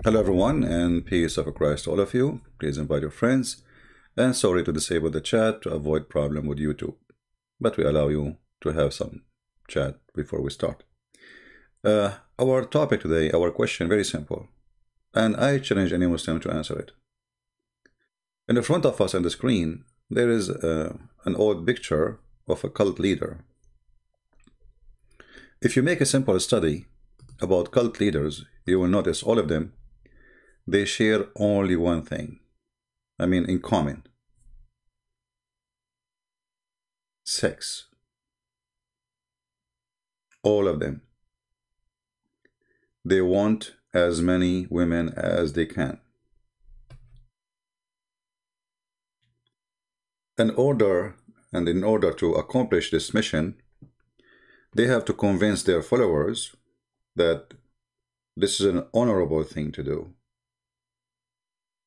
Hello everyone, and peace of Christ to all of you. Please invite your friends, and sorry to disable the chat to avoid problem with YouTube, but we allow you to have some chat before we start. Our topic today, our question, very simple, and I challenge any Muslim to answer it. In the front of us on the screen, there is an old picture of a cult leader. If you make a simple study about cult leaders, you will notice all of them, they share only one thing, in common: sex. All of them. They want as many women as they can. In order to accomplish this mission, they have to convince their followers that this is an honorable thing to do.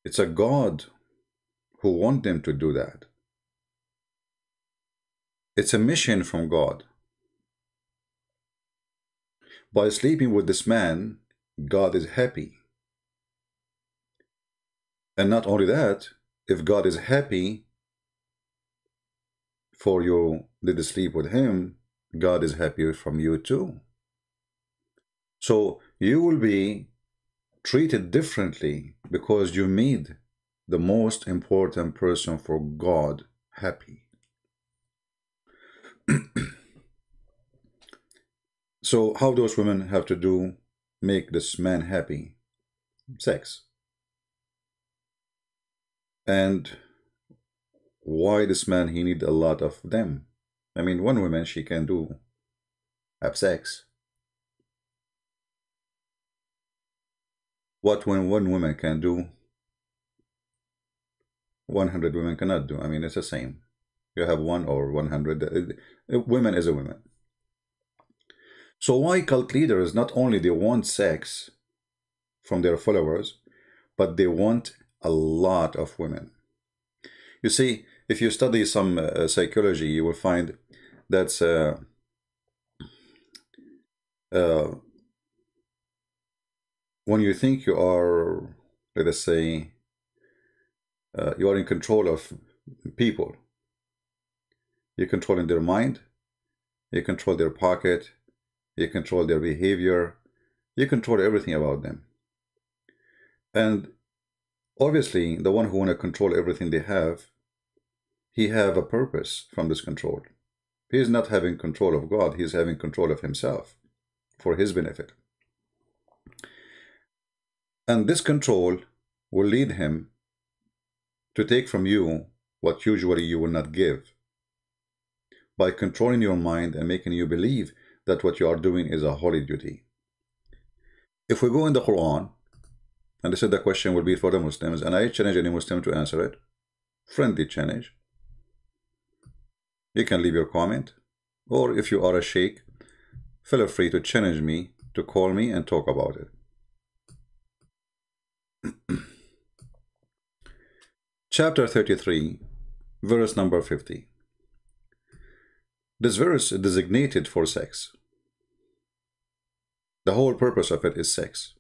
It's a God who wants them to do that. It's a mission from God. By sleeping with this man, God is happy. And not only that, if God is happy for you did sleep with him, God is happy from you too. So you will be treated differently because you made the most important person for God happy. So how those women have to make this man happy? Sex. And why this man, he need a lot of them? One woman, she can have sex. What when one woman can do, 100 women cannot do. It's the same. You have 1 or 100. Women is a woman. So why cult leaders, not only they want sex from their followers, but they want a lot of women. You see, if you study some psychology, you will find that's when you think you are, let us say, you are in control of people. You're controlling their mind, you control their pocket, you control their behavior, you control everything about them. And obviously, the one who want to control everything they have, he have a purpose from this control. He is not having control of God, he is having control of himself for his benefit. And this control will lead him to take from you what usually you will not give, by controlling your mind and making you believe that what you are doing is a holy duty. If we go in the Quran, and this is the question will be for the Muslims, and I challenge any Muslim to answer it, friendly challenge. You can leave your comment, or if you are a sheikh, feel free to challenge me, to call me and talk about it. Chapter 33, verse number 50. This verse is designated for sex. The whole purpose of it is sex.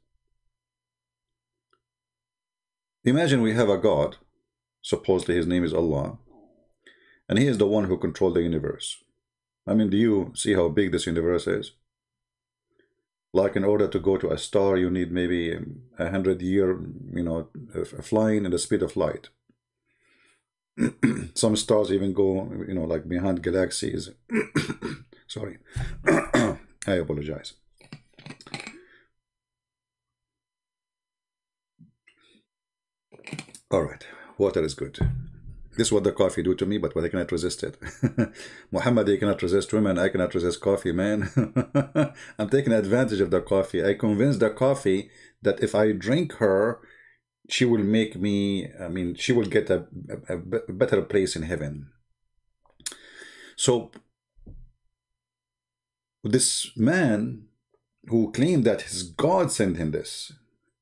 Imagine we have a God, supposedly his name is Allah, and he is the one who controls the universe. Do you see how big this universe is? Like, in order to go to a star, you need maybe 100 years, flying in the speed of light. Some stars even go, like behind galaxies. Sorry. I apologize. All right, water is good. This is what the coffee do to me, but I cannot resist it. Muhammad, you cannot resist women. I cannot resist coffee, man. I'm taking advantage of the coffee. I convinced the coffee that if I drink her, she will make me, she will get a better place in heaven. So this man who claimed that his God sent him this,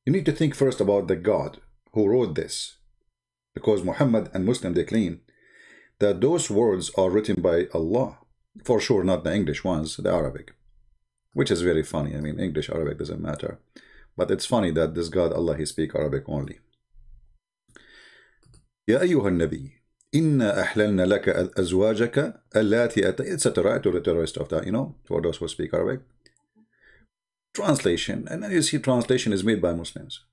you need to think first about the God who wrote this. Because Muhammad and Muslim, they claim that those words are written by Allah. For sure, not the English ones, the Arabic. Which is very funny. English, Arabic doesn't matter. But it's funny that this God, Allah, he speak Arabic only. يا أيها النبي إنا أحللنا لك أزواجك اللاتي etc. to the rest of that, for those who speak Arabic. Translation, and then you see translation is made by Muslims.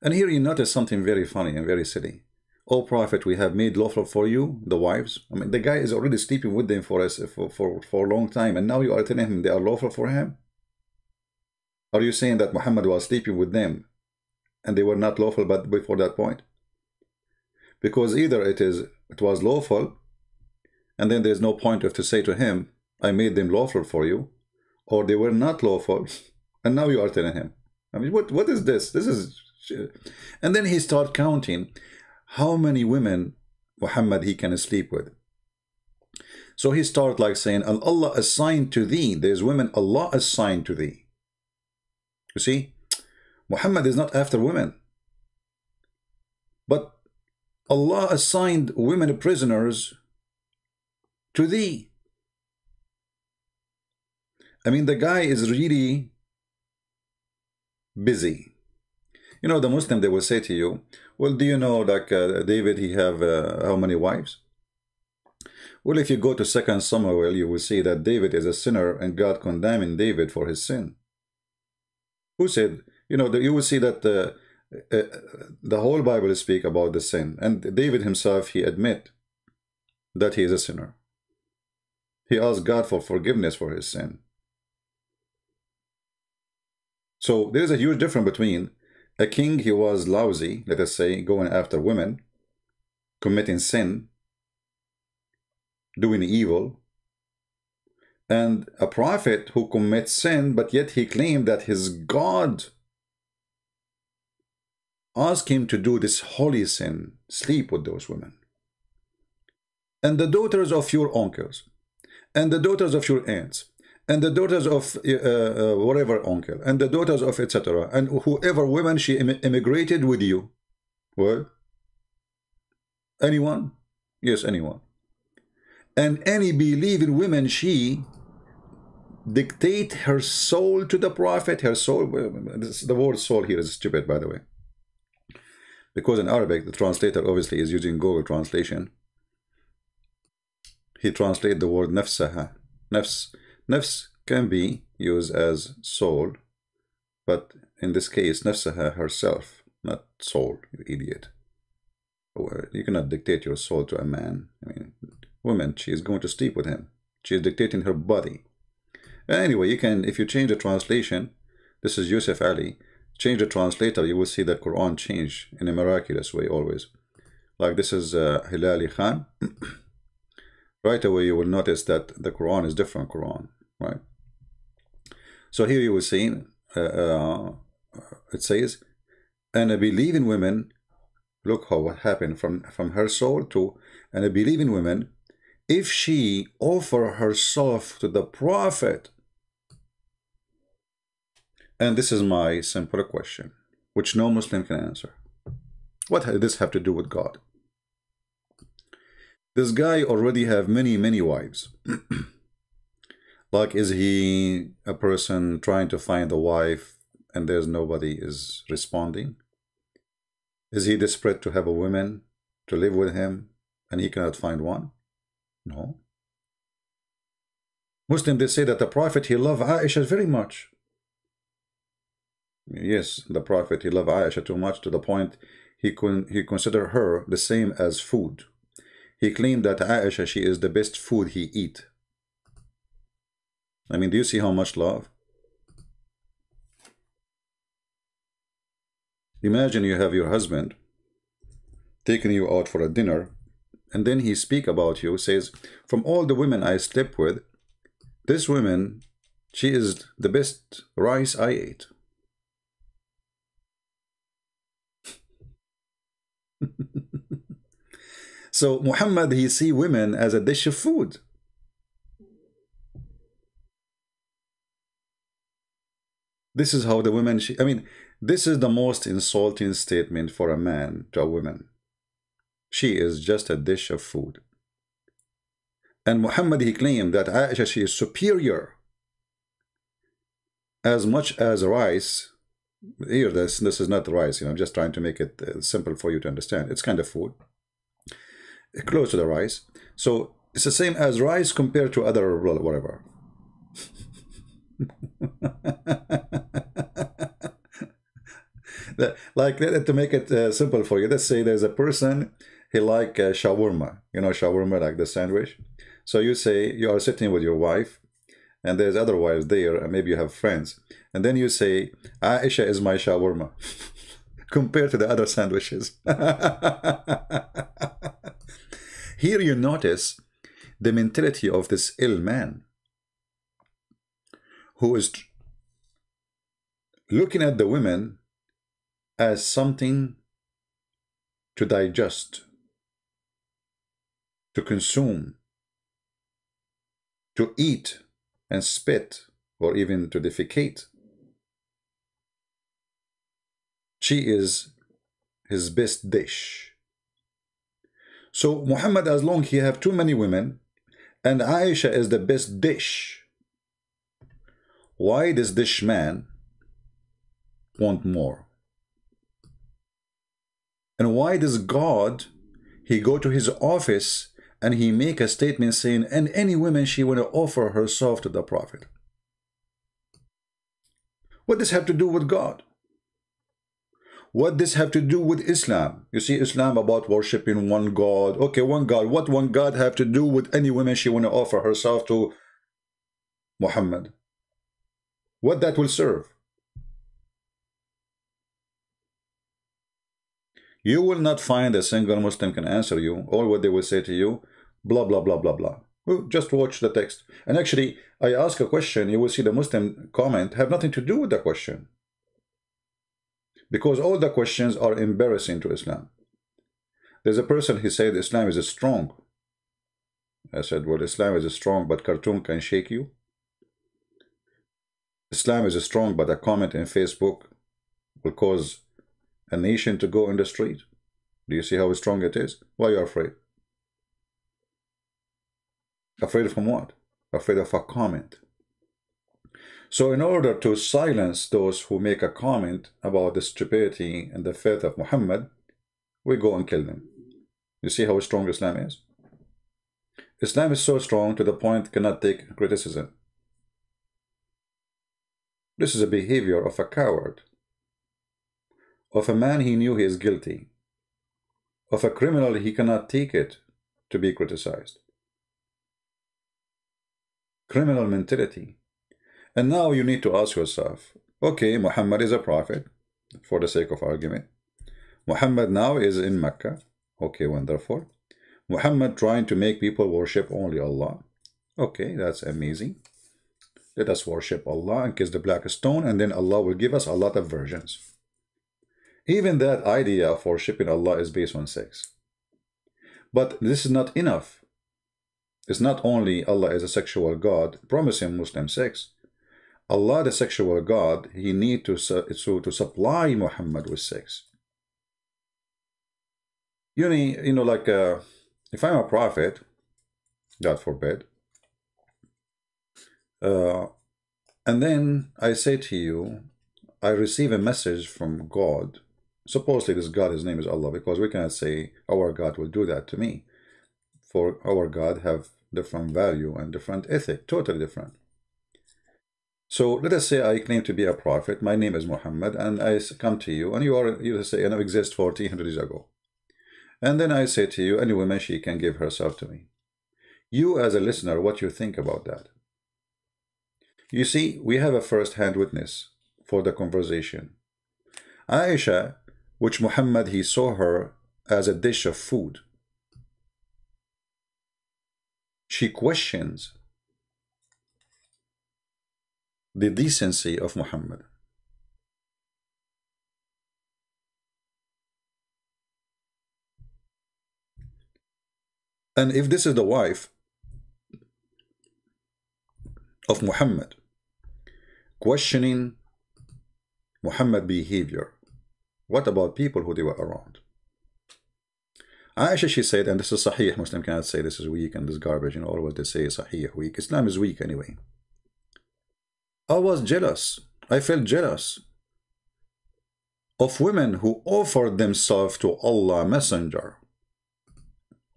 And here you notice something very funny and very silly. O Prophet, we have made lawful for you the wives. I mean, the guy is already sleeping with them for a long time, and now you are telling him they are lawful for him? Are you saying that Muhammad was sleeping with them and they were not lawful but before that point? Because either it was lawful, and then there's no point of to say to him, I made them lawful for you, or they were not lawful, and now you are telling him. I mean, what is this? This is... And then he start counting how many women Muhammad he can sleep with. So he start like saying, Allah assigned to thee. There's women Allah assigned to thee. You see, Muhammad is not after women, but Allah assigned women prisoners to thee. I mean, the guy is really busy. You know, the Muslim, they will say to you, well, do you know, like David, he have how many wives? Well, if you go to 2 Samuel, you will see that David is a sinner and God condemning David for his sin. Who said, you know, you will see that the whole Bible speak about the sin. And David himself, he admit that he is a sinner. He asked God for forgiveness for his sin. So there is a huge difference between a king, he was lousy, let us say, going after women, committing sin, doing evil, and a prophet who commits sin, but yet he claimed that his God asked him to do this holy sin, sleep with those women. And the daughters of your uncles, and the daughters of your aunts, and the daughters of whatever uncle, and the daughters of etc. And whoever women she immigrated with you. What? Anyone? Yes, anyone. And any believing women, she dictate her soul to the prophet. Her soul, the word soul here is stupid, by the way. Because in Arabic, the translator obviously is using Google translation. He translates the word nafsaha. Nafs can be used as soul, but in this case, nafsaha, herself, not soul, you idiot. You cannot dictate your soul to a man. I mean, woman, she is going to sleep with him. She is dictating her body. Anyway, you can, if you change the translation, this is Yusuf Ali, change the translator, you will see that Quran change in a miraculous way always. Like this is Hilali Khan. Right away you will notice that the Quran is different Quran, right? So here you will see, it says, and a believing women, look how what happened from her soul to, and a believing woman, if she offer herself to the prophet. And this is my simple question, which no Muslim can answer. What does this have to do with God? This guy already have many wives. Like, is he a person trying to find a wife and there's nobody is responding? Is he desperate to have a woman to live with him and he cannot find one? No. Muslim, they say that the Prophet, he loved Aisha very much. Yes, the Prophet, he loved Aisha too much to the point he considered her the same as food. He claimed that Aisha, she is the best food he eat. I mean, do you see how much love? Imagine you have your husband taking you out for a dinner, and then he speak about you, says, from all the women I slept with, this woman, she is the best rice I ate. So Muhammad, he see women as a dish of food. This is how the women, I mean, this is the most insulting statement for a man to a woman. She is just a dish of food. And Muhammad, he claimed that Aisha, she is superior as much as rice Here, this is not rice. I'm just trying to make it simple for you to understand. It's kind of food, close to the rice. So it's the same as rice compared to other whatever. Like, to make it simple for you, let's say there's a person, he like shawarma. Shawarma, like the sandwich. So you say you are sitting with your wife, and there's other wives there, and maybe you have friends, and then you say, Aisha is my shawarma, compared to the other sandwiches. Here you notice the mentality of this ill man, who is looking at the women as something to digest, to consume, to eat and spit, or even to defecate. She is his best dish. So Muhammad, as long as he have too many women, and Aisha is the best dish, why does this man want more? And why does God, he go to his office and he make a statement saying, and any woman she want to offer herself to the Prophet? What does have to do with God? What does have to do with Islam? You see, Islam about worshiping one God. Okay, one God. What one God have to do with any woman she want to offer herself to Muhammad? What that will serve? You will not find a single Muslim can answer you. All what they will say to you, blah, blah, blah, blah, blah. Well, just watch the text. And actually, I ask a question, you will see the Muslim comment have nothing to do with the question. Because all the questions are embarrassing to Islam. There's a person, he said Islam is strong. I said, well, Islam is strong, but cartoon can shake you. Islam is strong, but a comment in Facebook will cause a nation to go in the street. Do you see how strong it is? Why are you afraid? Afraid from what? Afraid of a comment. So in order to silence those who make a comment about the stupidity and the faith of Muhammad, we go and kill them. You see how strong Islam is? Islam is so strong to the point it cannot take criticism. This is a behavior of a coward, of a man he knew he is guilty, of a criminal he cannot take it to be criticized. Criminal mentality. And now you need to ask yourself, okay, Muhammad is a prophet, for the sake of argument. Muhammad now is in Mecca. Okay, wonderful. Muhammad trying to make people worship only Allah. Okay, that's amazing. Let us worship Allah and kiss the black stone, and then Allah will give us a lot of virgins. Even that idea of worshiping Allah is based on sex. But this is not enough. It's not only Allah is a sexual God, promising Muslim sex. Allah, the sexual God, he need to supply Muhammad with sex. You know, like, if I'm a prophet, God forbid, and then I say to you, I receive a message from God. Supposedly this God, his name is Allah, because we cannot say our God will do that to me. For our God have different value and different ethic, totally different. So let us say I claim to be a prophet, my name is Muhammad, and I come to you, and you say, and I exist 1400 years ago. And then I say to you, any woman, she can give herself to me. You as a listener, what you think about that? You see, we have a first-hand witness for the conversation. Aisha, which Muhammad, he saw her as a dish of food. She questions the decency of Muhammad. And if this is the wife of Muhammad, questioning Muhammad behavior, what about people who they were around? Aisha, she said, and this is Sahih, Muslim cannot say this is weak and this garbage, and all what they say is Sahih, weak. Islam is weak anyway. I was jealous. I felt jealous of women who offered themselves to Allah Messenger.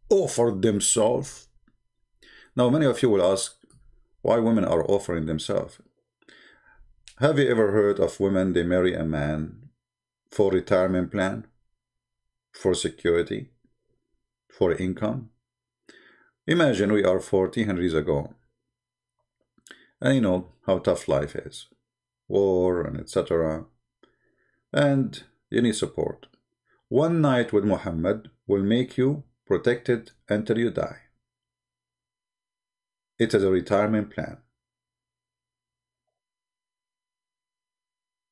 Offered themselves. Now many of you will ask why women are offering themselves. Have you ever heard of women, they marry a man for retirement plan, for security, for income? Imagine we are 1400 years ago, and you know how tough life is, war and etc. And you need support. One night with Muhammad will make you protected until you die. It is a retirement plan.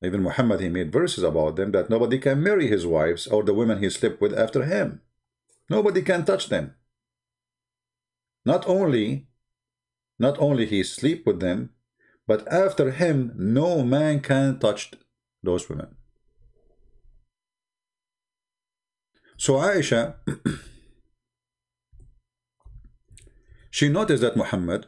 Even Muhammad, he made verses about them that nobody can marry his wives or the women he slept with after him. Nobody can touch them. Not only he sleep with them, but after him, no man can touch those women. So Aisha, she noticed that Muhammad,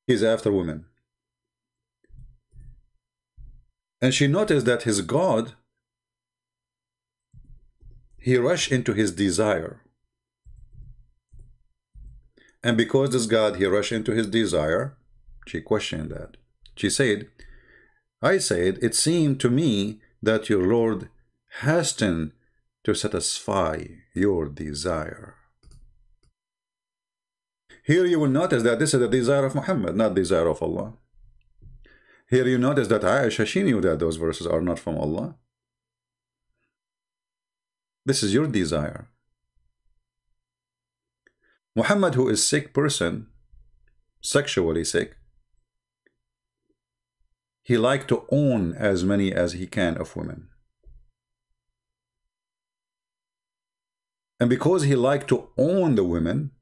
he's after women. And she noticed that his God, he rushed into his desire. And because this God, he rushed into his desire, she questioned that. She said, I said, it seemed to me that your Lord hastened to satisfy your desire. Here you will notice that this is the desire of Muhammad, not the desire of Allah. Here you notice that Aisha, she knew that those verses are not from Allah. This is your desire. Muhammad, who is sick person, sexually sick, he liked to own as many as he can of women. And because he liked to own the women,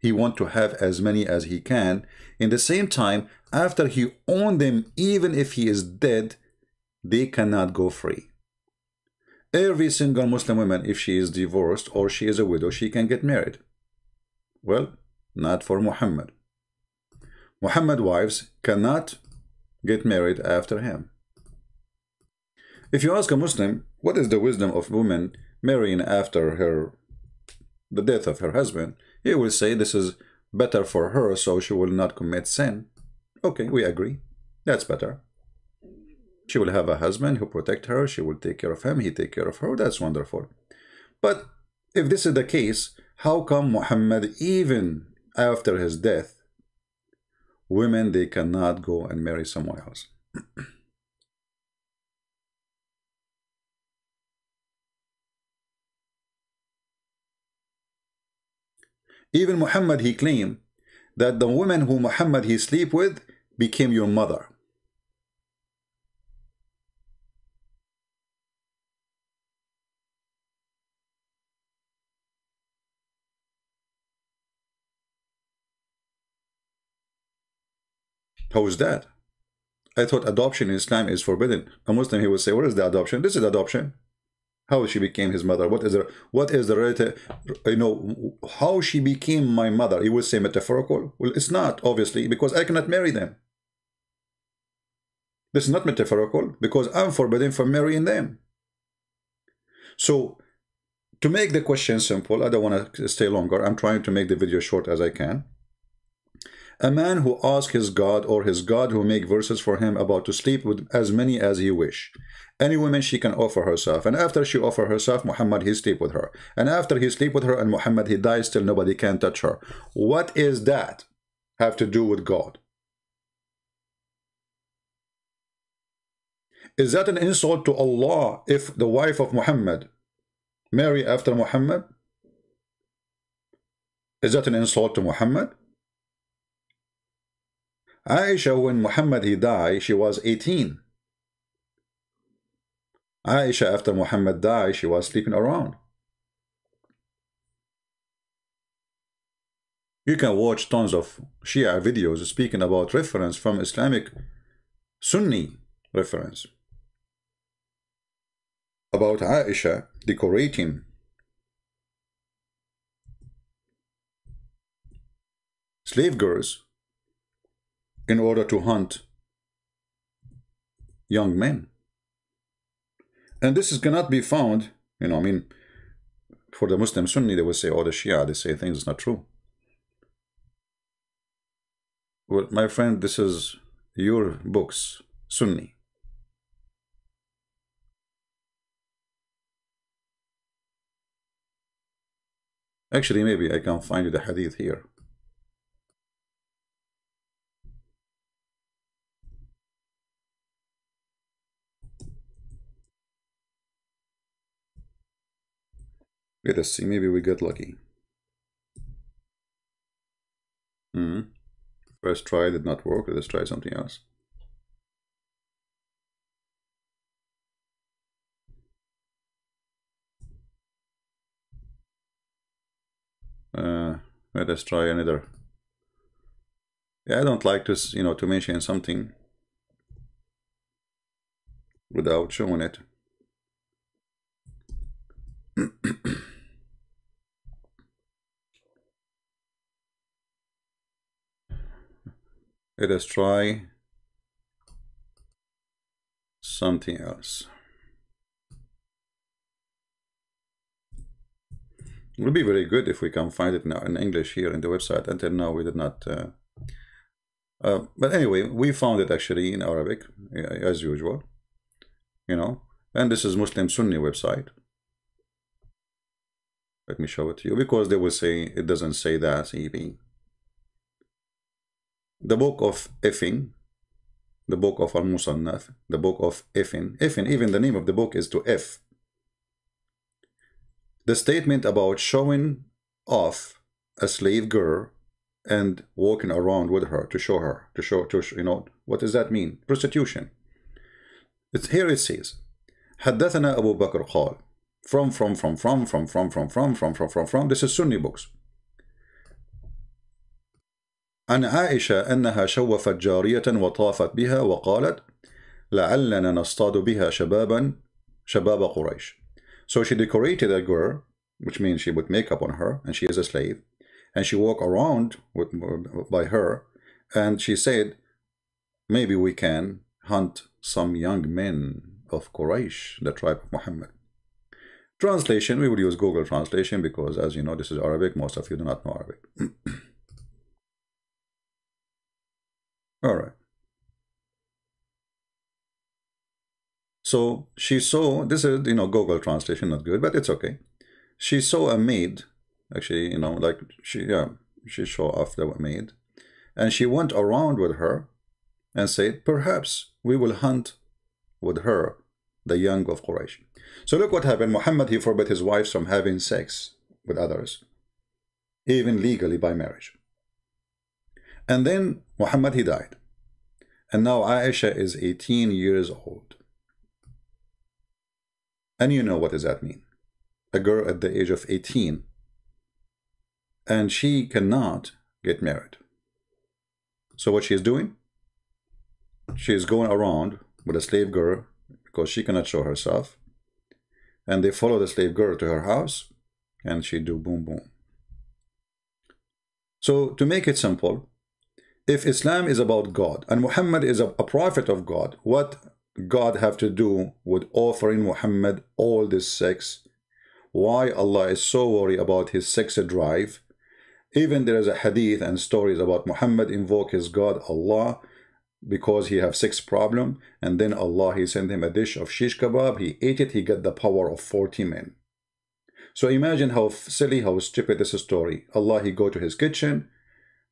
he want to have as many as he can. In the same time, after he owned them, even if he is dead, they cannot go free. Every single Muslim woman, if she is divorced or she is a widow, she can get married. Well, not for Muhammad. Muhammad wives cannot get married after him. If you ask a Muslim, what is the wisdom of women marrying after the death of her husband, he will say this is better for her so she will not commit sin. Okay, we agree. That's better. She will have a husband who protect her, she will take care of him, he take care of her. That's wonderful. But if this is the case, how come Muhammad, even after his death, women, they cannot go and marry someone else? Even Muhammad, he claimed that the woman who Muhammad he sleep with became your mother. How is that? I thought adoption in Islam is forbidden. A Muslim, he would say, what is the adoption? This is adoption. How she became his mother? What is the relative? You know, how she became my mother? He would say metaphorical. Well, it's not, obviously, because I cannot marry them. This is not metaphorical because I'm forbidden from marrying them. So, to make the question simple, I don't want to stay longer. I'm trying to make the video short as I can. A man who asks his God, or his God who make verses for him about to sleep with as many as he wish. Any woman she can offer herself. And after she offer herself, Muhammad he sleep with her. And after he sleep with her and Muhammad he dies, still nobody can touch her. What is that have to do with God? Is that an insult to Allah if the wife of Muhammad marry after Muhammad? Is that an insult to Muhammad? Aisha, when Muhammad he died, she was 18. Aisha, after Muhammad died, she was sleeping around. You can watch tons of Shia videos speaking about reference from Islamic Sunni reference about Aisha decorating slave girls in order to hunt young men. And this cannot be found, I mean, for the Muslim Sunni, they will say, or the Shia, they say things that's not true. Well, my friend, this is your books, Sunni. Actually, maybe I can find you the hadith here. Let us see, maybe we get lucky. First try did not work. Let's try something else. Let us try another. Yeah, I don't like to, to mention something without showing it. Let us try something else. It would be very good if we can find it now in English here in the website. Until now, we did not. But anyway, we found it actually in Arabic, as usual. And this is Muslim Sunni website. Let me show it to you, because they will say it doesn't say that even. The book of Effin, the book of Al-Musannaf, the book of Effin, even the name of the book is to F. The statement about showing off a slave girl and walking around with her to show her, what does that mean? Prostitution. Here it says, حدثنا أبو بكر قال, from, this is Sunni books. عن عائشة أنها شوفت جارية وطافت بها وقالت لعلنا نصطاد بها شباب قريش. So she decorated a girl, which means she put makeup on her, and she is a slave, and she walked around by her, and she said, maybe we can hunt some young men of Quraysh, the tribe of Muhammad. Translation, we will use Google Translation, because as you know, this is Arabic. Most of you do not know Arabic. All right. So she saw, this is, Google Translation, not good, but it's okay. She saw a maid, actually, like she saw off the maid, and she went around with her and said, perhaps we will hunt with her the young of Quraysh. So look what happened. Muhammad, he forbade his wives from having sex with others, even legally by marriage. And then Muhammad, he died. And now Aisha is 18 years old. And you know what does that mean? A girl at the age of 18. And she cannot get married. So what she is doing? She is going around with a slave girl because she cannot show herself. And they follow the slave girl to her house. And she do boom, boom. So to make it simple, if Islam is about God and Muhammad is a prophet of God, what God have to do with offering Muhammad all this sex? Why Allah is so worried about his sex drive? Even there is a hadith and stories about Muhammad invoke his God Allah because he have sex problem, and then Allah, he sent him a dish of shish kebab, he ate it, he got the power of 40 men. So imagine how silly, how stupid this story. Allah, he go to his kitchen.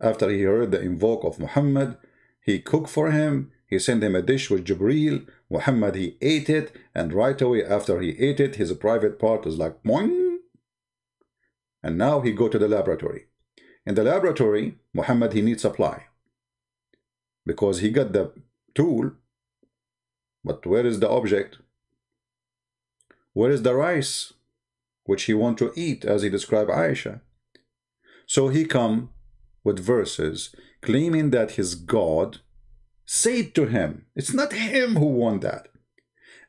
After he heard the invoke of Muhammad, he cooked for him, he sent him a dish with Jibreel. Muhammad, he ate it, and right away after he ate it, his private part was like boing. And now he go to the laboratory. In the laboratory, Muhammad, he needs supply. Because he got the tool, but where is the object? Where is the rice which he want to eat, as he described Aisha? So he come with verses claiming that his God said to him. It's not him who won that.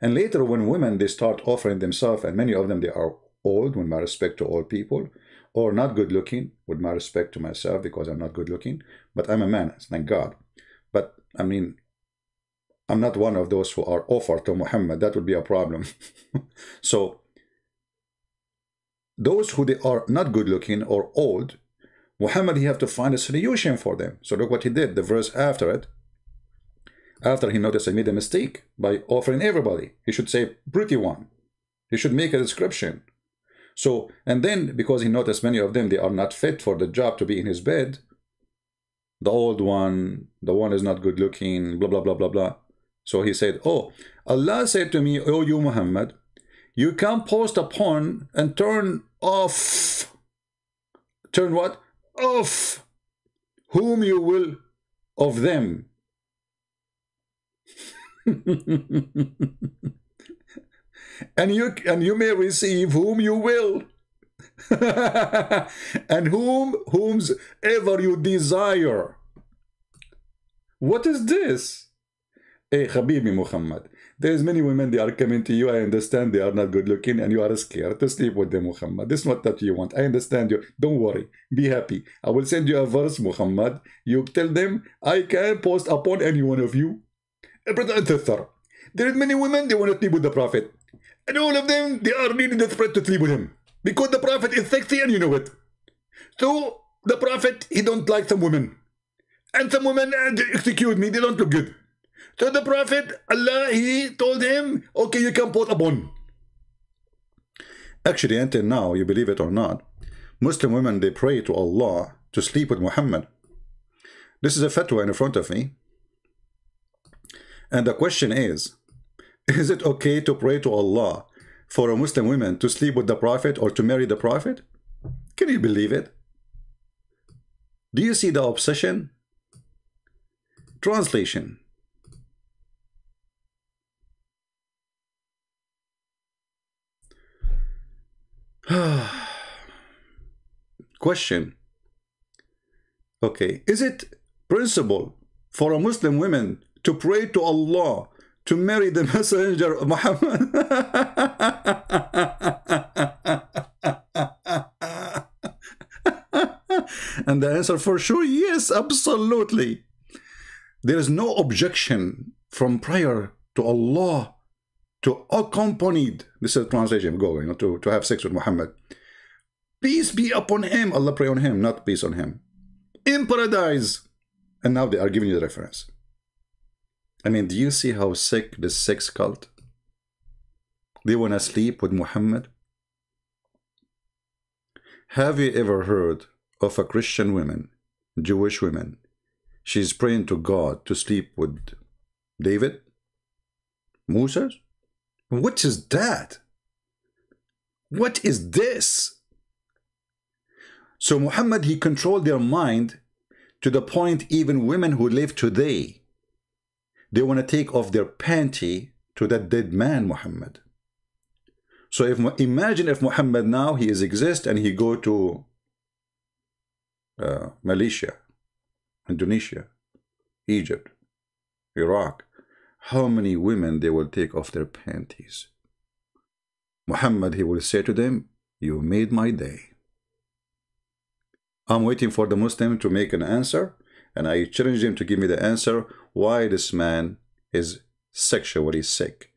And later when women, they start offering themselves, and many of them, they are old, with my respect to all people, or not good looking, with my respect to myself because I'm not good looking, but I'm a man, thank God. But I mean, I'm not one of those who are offered to Muhammad. That would be a problem. So those who they are not good looking or old, Muhammad, he have to find a solution for them. So look what he did, the verse after it. After he noticed he made a mistake by offering everybody, he should say pretty one. He should make a description. So, and then because he noticed many of them, they are not fit for the job to be in his bed. The old one, the one is not good looking, blah, blah, blah, blah, blah. So he said, oh, Allah said to me, oh, you Muhammad, you can post upon and turn off. Turn what? Off. Whom you will of them. and you may receive whom you will. And whom's ever you desire. What is this? Hey, Habibi Muhammad, there's many women, they are coming to you. I understand they are not good looking and you are scared to sleep with them, Muhammad. This is not that you want. I understand you. Don't worry. Be happy. I will send you a verse, Muhammad. You tell them, I can post upon any one of you. There are many women, they want to sleep with the Prophet. And all of them, they are really desperate to sleep with him. Because the Prophet is sexy and you know it. So, the Prophet, he don't like some women. And some women, excuse me, they don't look good. So the Prophet, Allah, he told him, okay, you can post upon. Actually, until now, you believe it or not, Muslim women, they pray to Allah to sleep with Muhammad. This is a fatwa in front of me. And the question is it okay to pray to Allah for a Muslim woman to sleep with the Prophet or to marry the Prophet? Can you believe it? Do you see the obsession? Translation. Question. Okay, is it principle for a Muslim woman to pray to Allah to marry the messenger of Muhammad? And the answer for sure, yes, absolutely. There is no objection from prayer to Allah to accompanied, this is a translation, go, to have sex with Muhammad. Peace be upon him, Allah pray on him, not peace on him. In paradise. And now they are giving you the reference. I mean, do you see how sick this sex cult? They want to sleep with Muhammad? Have you ever heard of a Christian woman, Jewish woman? She's praying to God to sleep with David? Moses? What is that? What is this? So Muhammad, he controlled their mind to the point even women who live today, they want to take off their panty to that dead man, Muhammad. So imagine if Muhammad now, he exists and he go to Malaysia, Indonesia, Egypt, Iraq. How many women they will take off their panties? Muhammad, he will say to them, you made my day. I'm waiting for the Muslim to make an answer, and I challenge him to give me the answer why this man is sexually sick.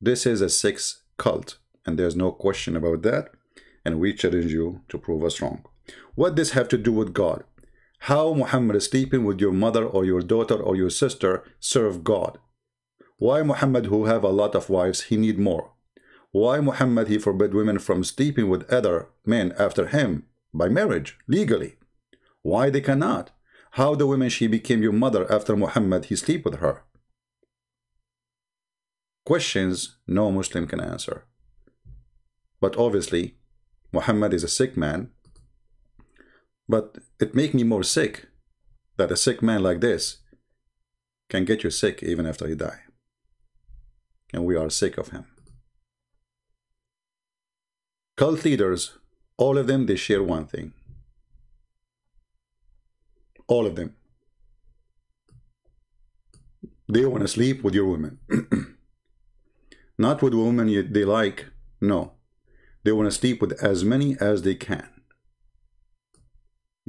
This is a sex cult, and there's no question about that, and we challenge you to prove us wrong. What does this have to do with God? How Muhammad is sleeping with your mother or your daughter or your sister serve God? Why Muhammad, who have a lot of wives, he need more? Why Muhammad, he forbid women from sleeping with other men after him by marriage, legally? Why they cannot? How the woman, she became your mother after Muhammad, he sleep with her? Questions no Muslim can answer. But obviously, Muhammad is a sick man. But it makes me more sick that a sick man like this can get you sick even after you die. And we are sick of him. Cult leaders, all of them, they share one thing. All of them. They want to sleep with your women. Not with women they like, no. They want to sleep with as many as they can.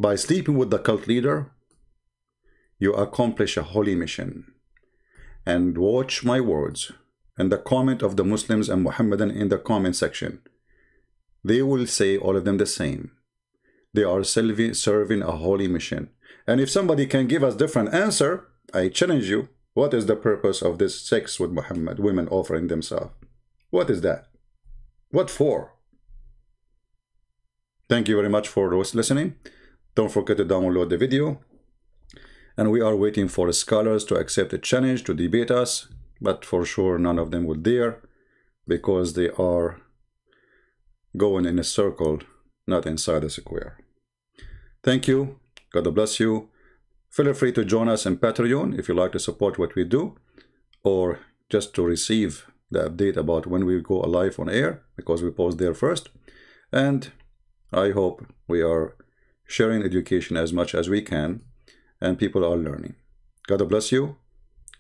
By sleeping with the cult leader, you accomplish a holy mission. And watch my words and the comment of the Muslims and Muhammadan in the comment section. They will say, all of them, the same. They are serving a holy mission. And if somebody can give us different answer, I challenge you, what is the purpose of this sex with Muhammad, women offering themselves? What is that? What for? Thank you very much for listening. Don't forget to download the video. And we are waiting for scholars to accept the challenge to debate us. But for sure, none of them will dare, because they are going in a circle, not inside a square. Thank you. God bless you. Feel free to join us in Patreon if you like to support what we do, or just to receive the update about when we go live on air, because we post there first. And I hope we are sharing education as much as we can, and people are learning. God bless you.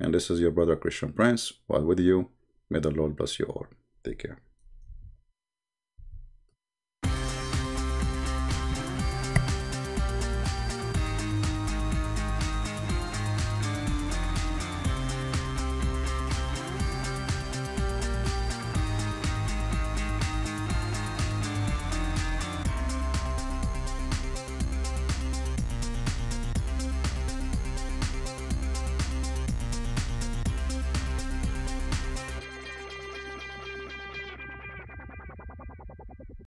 And this is your brother Christian Prince. While with you, may the Lord bless you all. Take care.